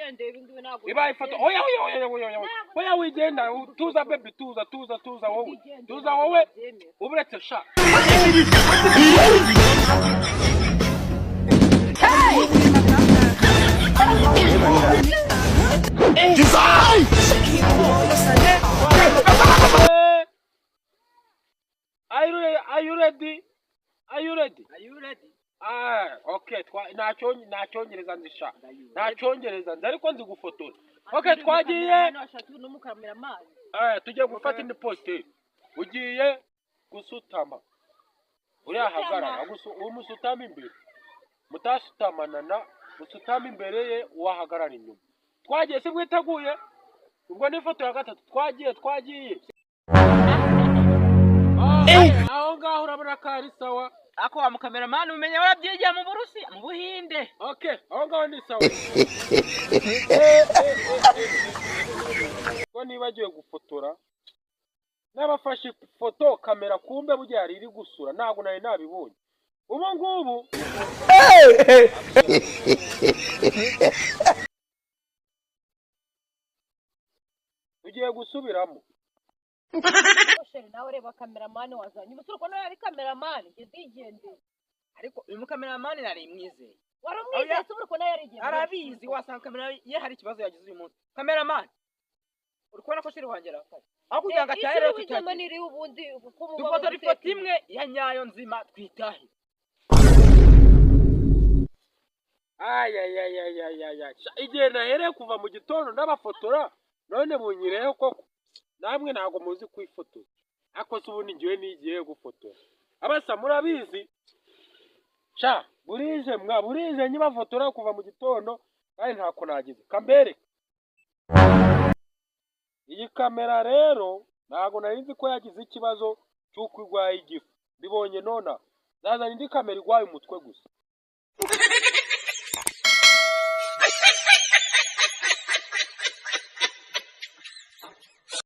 nigendeye ibingibi ntabwo ibaye ifoto oya wigenda tuza baby tuza wowe uburetse sha Are you ready? Okay, nacyongereza nzisha. Nacyongereza nzi ariko nzi gufotora. Okay, twagiye. Tujye gufata indi poste. Ugiye gusutama. Uriya hagarara, umusutama imbere. Mutasutamana, musutama imbere ye wahagarara inyuma. Twagiye se mwiteguye? Ubwo ni ifoto ya gatatu twagiye. Aho ngaho urabona ko ari sawa. Ako wa mukameramani umenye warabyigiye mu Burusi mu Buhinde. Okay, aho ngaho ni sawa. Ko nibagiwe gufotora. N'abafashe foto kamera kumbe burya yari iri gusura ntago nari nabibonye. Ubu ngubu ugiye gusubiramo. Nawe reba kameramani wazanye umusore ko nawe ari kameramani ngizigende ariko uyu mukameramani nari mwizeye warumwizeye usubira ko nawe yari arabizi wasanga kamera ye hari ikibazo yagize uyu munsi kameramani uri kubona ko shiri wangera aho kugira ngo atahera tutagiye dufotora ifoto imwe ya nyayo nzima twitahe igihe nahereye kuva mu gitondo n'abafotora none bunyireho koko namwe ntago muzi kwifotora ako se ubundi ngiye nigiye gufotora abasa murabizi burije nyibafotora kuva mu gitondo kandi ntako nagize kambere iyi kamera rero ntago nari nzi ko yagize ikibazo cy'uko igwaye igifu mbibonye nona nazana indi kamera igwaye umutwe gusa